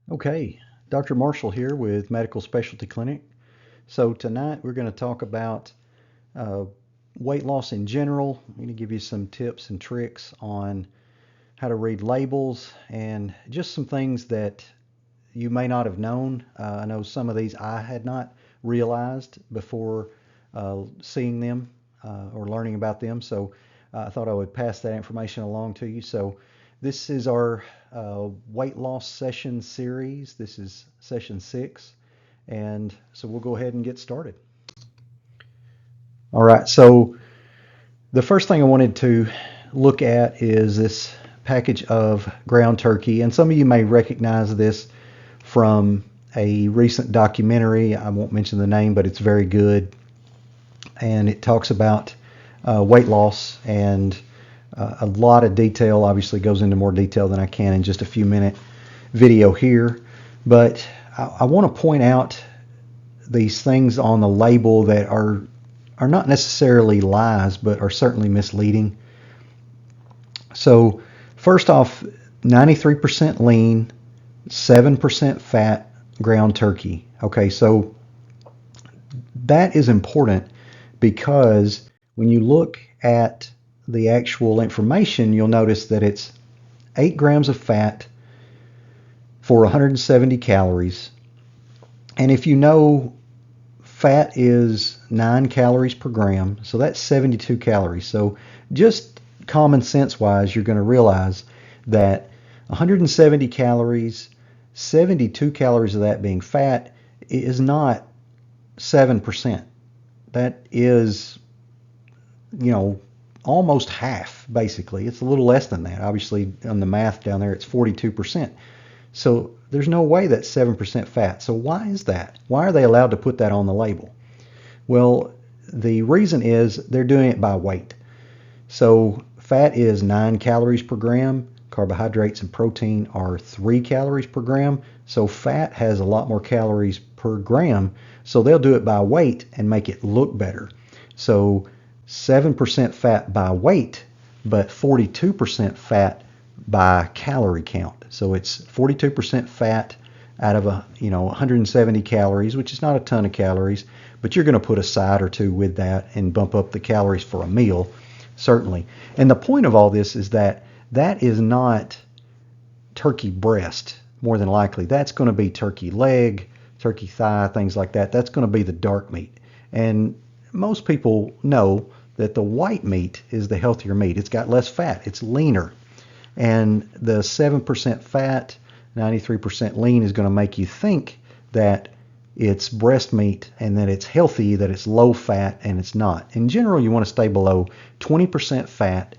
Okay, Dr. Marshall here with Medical Specialty Clinic. So tonight we're going to talk about uh, weight loss in general. I'm going to give you some tips and tricks on how to read labels and just some things that you may not have known. I know some of these I had not realized before seeing them or learning about them. So I thought I would pass that information along to you. So this is our weight loss session series. This is session 6. And so we'll go ahead and get started. All right. So the first thing I wanted to look at is this package of ground turkey. And some of you may recognize this from a recent documentary. I won't mention the name, but it's very good. And it talks about weight loss and a lot of detail. Obviously goes into more detail than I can in just a few minute video here. But I want to point out these things on the label that are not necessarily lies, but are certainly misleading. So first off, 93% lean, 7% fat ground turkey. Okay, so that is important because when you look at the actual information, you'll notice that it's 8 grams of fat for 170 calories. And if you know fat is 9 calories per gram, so that's 72 calories. So just common sense wise, you're going to realize that 170 calories, 72 calories of that being fat, is not 7%. That is, you know, almost half, basically. It's a little less than that. Obviously, on the math down there, it's 42%. So there's no way that's 7% fat. So why is that? Why are they allowed to put that on the label? Well, the reason is they're doing it by weight. So fat is 9 calories per gram. Carbohydrates and protein are 3 calories per gram. So fat has a lot more calories per gram. So they'll do it by weight and make it look better. So 7% fat by weight, but 42% fat by calorie count. So it's 42% fat out of 170 calories, which is not a ton of calories, but you're going to put a side or two with that and bump up the calories for a meal, certainly. And the point of all this is that that is not turkey breast, more than likely. That's going to be turkey leg, turkey thigh, things like that. That's going to be the dark meat. And most people know that the white meat is the healthier meat. It's got less fat. It's leaner. And the 7% fat, 93% lean is going to make you think that it's breast meat and that it's healthy, that it's low fat, and it's not. In general, you want to stay below 20% fat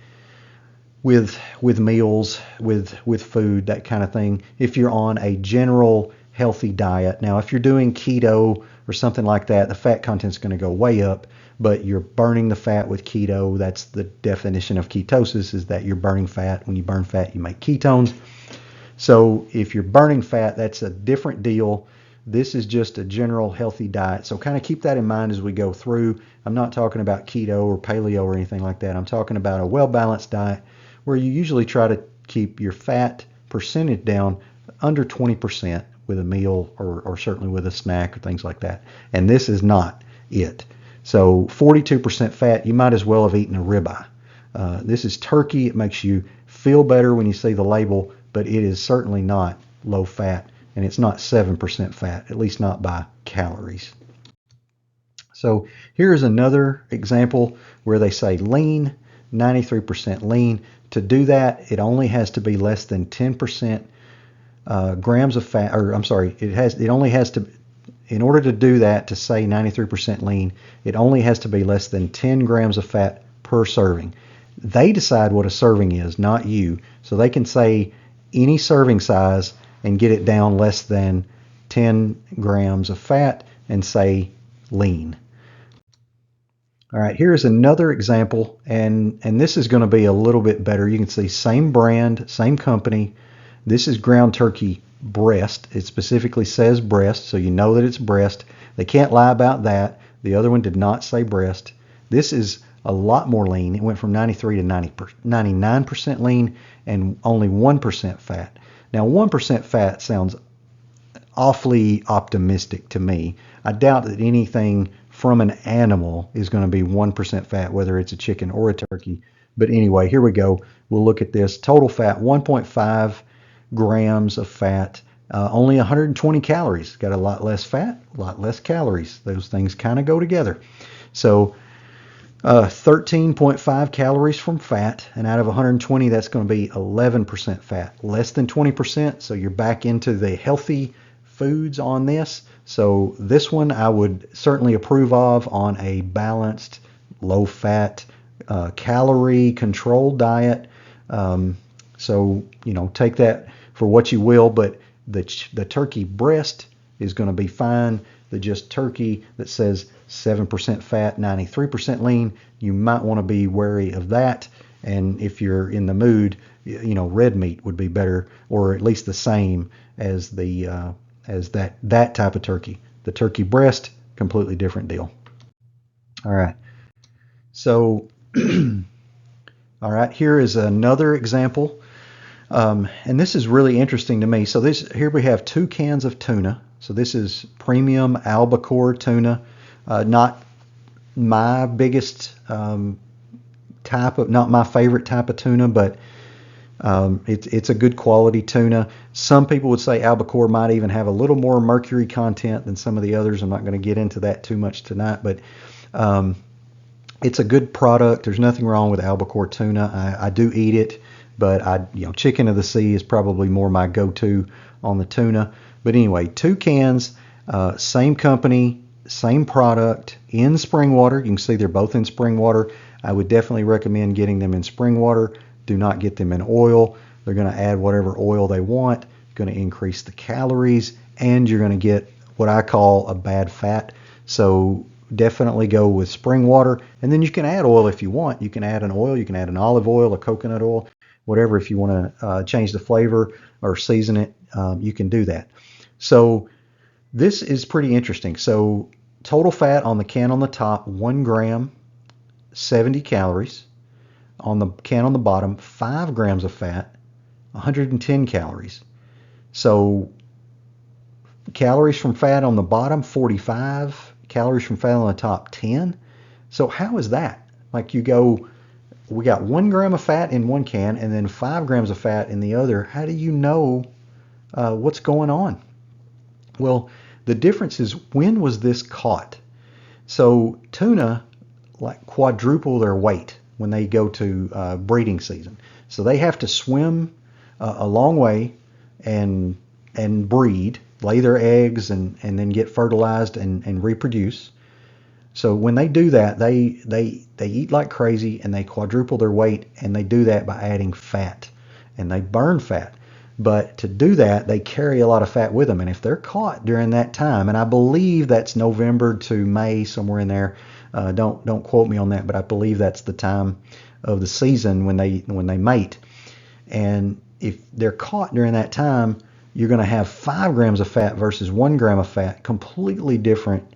with meals, with food, that kind of thing, if you're on a general healthy diet. Now, if you're doing keto or something like that, the fat content's going to go way up, but you're burning the fat with keto. That's the definition of ketosis, is that you're burning fat. When you burn fat, you make ketones. So if you're burning fat, that's a different deal. This is just a general healthy diet. So kind of keep that in mind as we go through. I'm not talking about keto or paleo or anything like that. I'm talking about a well-balanced diet where you usually try to keep your fat percentage down under 20% with a meal or certainly with a snack or things like that. And this is not it. So 42% fat, you might as well have eaten a ribeye. This is turkey. It makes you feel better when you see the label, but it is certainly not low fat, and it's not 7% fat, at least not by calories. So here's another example where they say lean, 93% lean. To do that, it only has to be less than 10% grams of fat, or I'm sorry, it only has to, in order to do that, to say 93% lean, it only has to be less than 10 grams of fat per serving. They decide what a serving is, not you. So they can say any serving size and get it down less than 10 grams of fat and say lean. All right, here's another example, and this is going to be a little bit better. You can see same brand, same company. This is ground turkey breast. It specifically says breast, so you know that it's breast. They can't lie about that. The other one did not say breast. This is a lot more lean. It went from 93 to 99% lean and only 1% fat. Now, 1% fat sounds awfully optimistic to me. I doubt that anything from an animal is going to be 1% fat, whether it's a chicken or a turkey. But anyway, here we go. We'll look at this. Total fat, 1.5 grams of fat, only 120 calories. Got a lot less fat, a lot less calories. Those things kind of go together. So 13.5 calories from fat, and out of 120, that's going to be 11% fat, less than 20%. So you're back into the healthy foods on this. So this one I would certainly approve of on a balanced, low-fat, calorie-controlled diet. So take that for what you will, but the turkey breast is going to be fine. The just turkey that says 7% fat, 93% lean, you might want to be wary of that. And if you're in the mood, red meat would be better, or at least the same as that type of turkey. The turkey breast, completely different deal. All right. So, all right, here is another example. And this is really interesting to me. So here we have 2 cans of tuna. So this is premium albacore tuna, not my biggest not my favorite type of tuna, but it's a good quality tuna. Some people would say albacore might even have a little more mercury content than some of the others. I'm not going to get into that too much tonight, but it's a good product. There's nothing wrong with albacore tuna. I do eat it, but chicken of the sea is probably more my go-to on the tuna. But anyway, 2 cans, same company, same product, in spring water. You can see they're both in spring water. I would definitely recommend getting them in spring water. Do not get them in oil. They're going to add whatever oil they want, going to increase the calories, and you're going to get what I call a bad fat. So definitely go with spring water. And then you can add oil if you want. You can add an oil. You can add an olive oil, a coconut oil, whatever. If you want to change the flavor or season it, you can do that. So this is pretty interesting. So total fat on the can on the top, 1 gram, 70 calories. On the can on the bottom, 5 grams of fat, 110 calories. So calories from fat on the bottom, 45. Calories from fat on the top, 10. So how is that? Like we got 1 gram of fat in one can and then 5 grams of fat in the other. How do you know what's going on? Well, the difference is, when was this caught? So tuna quadruple their weight when they go to breeding season. So they have to swim a long way and breed, lay their eggs, and then get fertilized and reproduce. So when they do that, they eat like crazy and they quadruple their weight, and they do that by adding fat, and they burn fat. But to do that, they carry a lot of fat with them. And if they're caught during that time, and I believe that's November to May, somewhere in there, don't quote me on that, but I believe that's the time of the season when they mate. And if they're caught during that time, you're going to have 5 grams of fat versus 1 gram of fat, completely different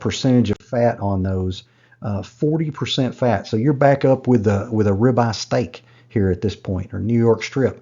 percentage of fat on those, 40% fat. So you're back up with a ribeye steak here at this point, or New York strip.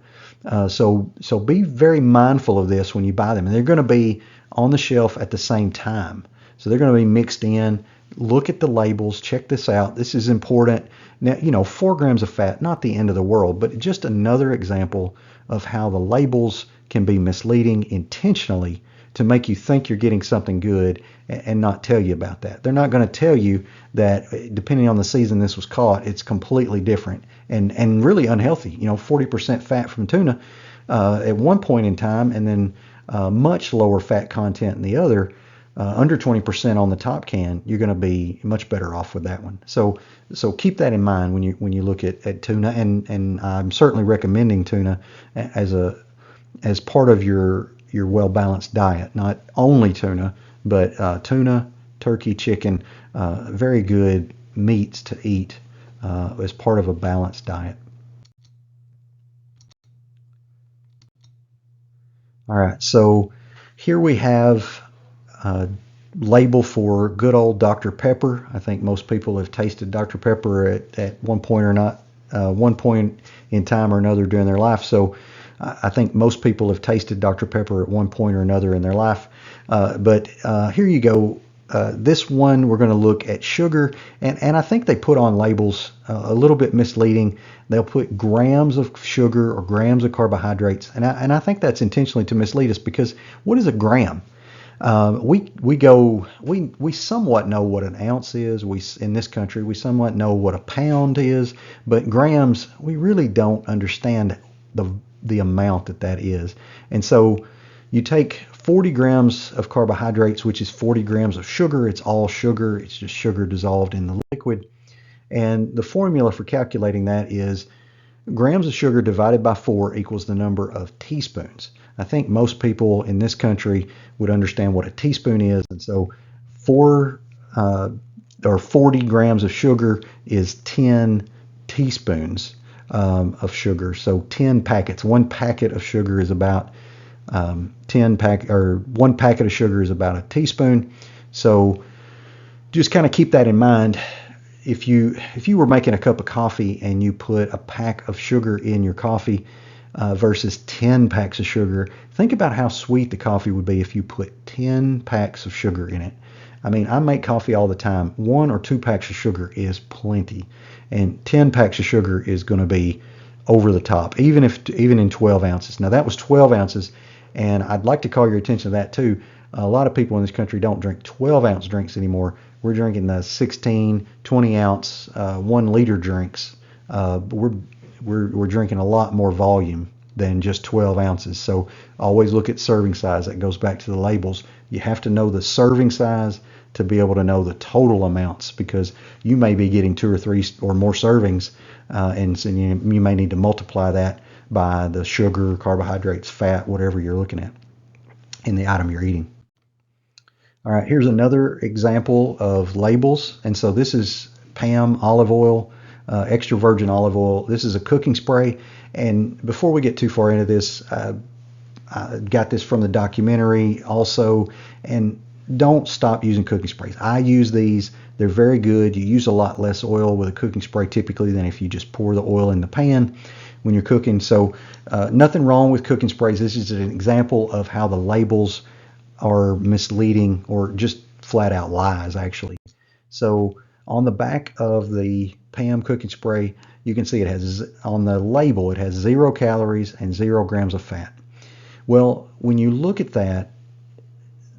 So be very mindful of this when you buy them. And they're going to be on the shelf at the same time. So they're going to be mixed in. Look at the labels. Check this out. This is important. Now, 4 grams of fat, not the end of the world, but just another example of how the labels can be misleading intentionally to make you think you're getting something good and not tell you about that. They're not going to tell you that, depending on the season this was caught, it's completely different and really unhealthy. 40% fat from tuna at one point in time, and then much lower fat content in the other, under 20% on the top can. You're going to be much better off with that one. So keep that in mind when you look at tuna, and I'm certainly recommending tuna as part of your well-balanced diet. Not only tuna, but tuna, turkey, chicken, very good meats to eat as part of a balanced diet. All right, so here we have a label for good old Dr. Pepper. I think most people have tasted Dr. Pepper at one point or not, one point in time or another during their life. So I think most people have tasted Dr. Pepper at one point or another in their life. But here you go. This one, we're going to look at sugar, and I think they put on labels a little bit misleading. They'll put grams of sugar or grams of carbohydrates, and I think that's intentionally to mislead us, because what is a gram? We somewhat know what an ounce is. In this country, we somewhat know what a pound is, but grams, we really don't understand the amount that is. And so you take 40 grams of carbohydrates, which is 40 grams of sugar. It's all sugar. It's just sugar dissolved in the liquid. And the formula for calculating that is grams of sugar divided by 4 equals the number of teaspoons. I think most people in this country would understand what a teaspoon is. And so 40 grams of sugar is 10 teaspoons of sugar. So 10 packets. One packet of sugar is about 1 packet of sugar is about a teaspoon. So just kind of keep that in mind. If you were making a cup of coffee and you put a pack of sugar in your coffee versus 10 packs of sugar, think about how sweet the coffee would be if you put 10 packs of sugar in it. I mean, I make coffee all the time. 1 or 2 packs of sugar is plenty, and 10 packs of sugar is going to be over the top, even in 12 ounces. Now that was 12 ounces, and I'd like to call your attention to that too. A lot of people in this country don't drink 12-ounce drinks anymore. We're drinking the 16, 20-ounce, 1-liter drinks. We're drinking a lot more volume than just 12 ounces. So always look at serving size. That goes back to the labels. You have to know the serving size to be able to know the total amounts, because you may be getting 2 or 3 or more servings, and so you may need to multiply that by the sugar, carbohydrates, fat, whatever you're looking at in the item you're eating. All right, here's another example of labels. And so this is Pam olive oil, extra virgin olive oil. This is a cooking spray. And before we get too far into this, I got this from the documentary also. And don't stop using cooking sprays. I use these. They're very good. You use a lot less oil with a cooking spray typically than if you just pour the oil in the pan when you're cooking. So nothing wrong with cooking sprays. This is an example of how the labels are misleading, or just flat out lies, actually. So on the back of the Pam cooking spray, you can see it has, on the label, it has 0 calories and 0 grams of fat. Well, when you look at that,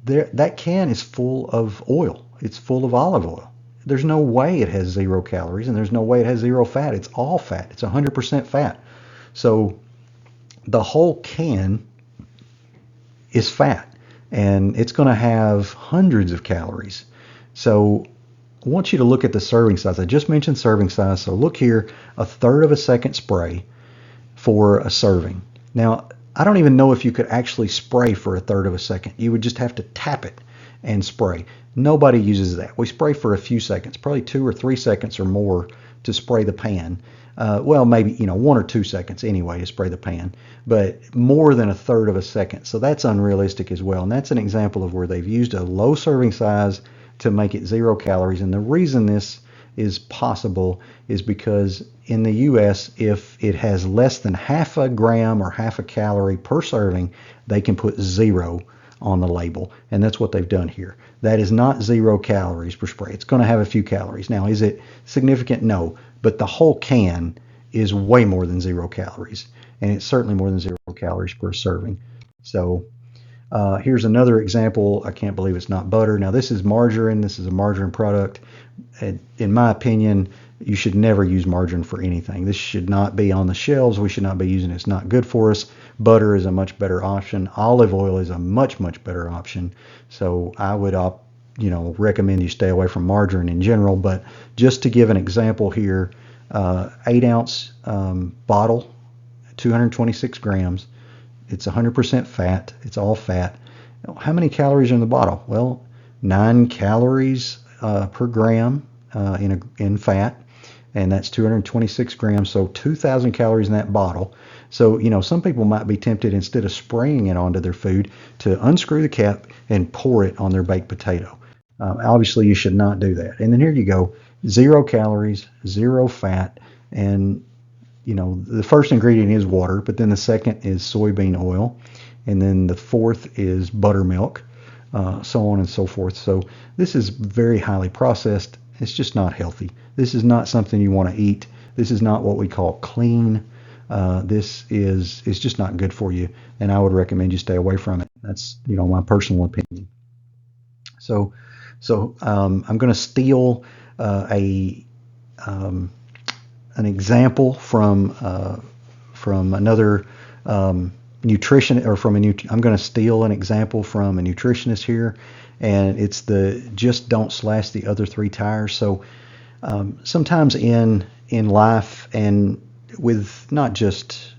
that can is full of oil. It's full of olive oil. There's no way it has 0 calories, and there's no way it has 0 fat. It's all fat. It's 100% fat. So the whole can is fat, and it's going to have hundreds of calories. So I want you to look at the serving size. I just mentioned serving size. So look here, 1/3 of a second spray for a serving. Now, I don't even know if you could actually spray for 1/3 of a second. You would just have to tap it and spray. Nobody uses that. We spray for a few seconds, probably 2 or 3 seconds or more to spray the pan. Well, maybe 1 or 2 seconds anyway to spray the pan, but more than 1/3 of a second. So that's unrealistic as well. And that's an example of where they've used a low serving size to make it 0 calories. And the reason this is possible is because in the US, if it has less than half a gram or half a calorie per serving, they can put 0 on the label. And that's what they've done here. That is not 0 calories per spray. It's going to have a few calories. Now, is it significant? No. But the whole can is way more than 0 calories. And it's certainly more than 0 calories per serving. So here's another example. I can't believe it's not butter. Now, this is margarine. This is a margarine product. In my opinion, you should never use margarine for anything. This should not be on the shelves. We should not be using it. It's not good for us. Butter is a much better option. Olive oil is a much, much better option. So I would recommend you stay away from margarine in general. But just to give an example here, 8-ounce bottle, 226 grams. It's 100% fat. It's all fat. How many calories are in the bottle? Well, 9 calories per gram in fat, and that's 226 grams. So 2,000 calories in that bottle. So, some people might be tempted, instead of spraying it onto their food, to unscrew the cap and pour it on their baked potato. Obviously, you should not do that. And then here you go, 0 calories, 0 fat, and the first ingredient is water, but then the second is soybean oil, and then the fourth is buttermilk, so on and so forth. So this is very highly processed. It's just not healthy. This is not something you want to eat. This is not what we call clean. This is just not good for you, and I would recommend you stay away from it. That's my personal opinion. So I'm going to steal a an example from another nutrition or from I'm going to steal an example from a nutritionist here, and it's the just don't slash the other three tires. So sometimes in life and with not just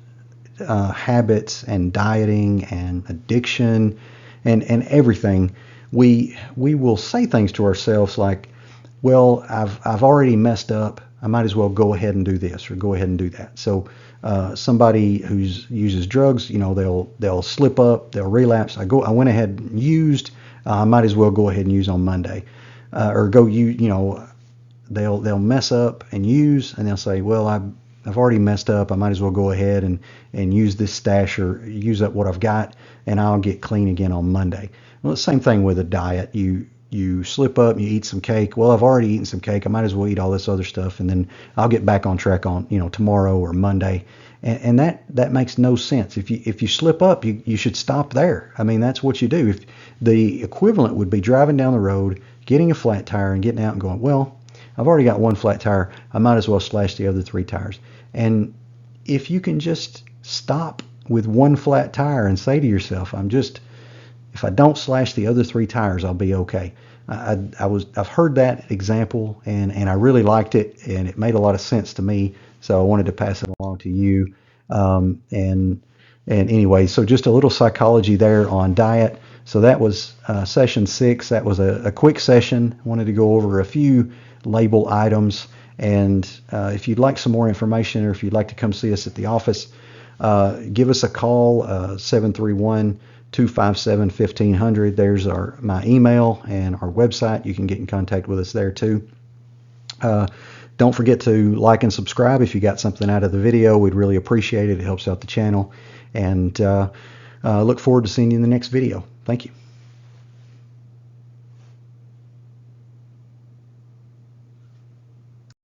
habits and dieting and addiction and everything, we will say things to ourselves like, well, I've already messed up. I might as well go ahead and do this or go ahead and do that. So somebody who uses drugs, they'll slip up, they'll relapse. I went ahead and used. I might as well go ahead and use on Monday, or go they'll mess up and use, and they'll say, well, I've already messed up. I might as well go ahead and use this stash or use up what I've got, and I'll get clean again on Monday. Well, the same thing with a diet. You slip up, you eat some cake. Well, I've already eaten some cake. I might as well eat all this other stuff, and then I'll get back on track on tomorrow or Monday. And that makes no sense. If you slip up, you should stop there. I mean, that's what you do. If the equivalent would be driving down the road, getting a flat tire, and getting out and going, well, I've already got one flat tire. I might as well slash the other three tires. And if you can just stop with one flat tire and say to yourself, if I don't slash the other three tires, I'll be okay. I've heard that example and I really liked it, and it made a lot of sense to me. So I wanted to pass it along to you. And anyway, so just a little psychology there on diet. So that was session 6. That was a quick session. I wanted to go over a few label items. And if you'd like some more information, or if you'd like to come see us at the office, give us a call, 731-257-1500. There's my email and our website. You can get in contact with us there too. Don't forget to like and subscribe if you got something out of the video. We'd really appreciate it. It helps out the channel. And look forward to seeing you in the next video. Thank you.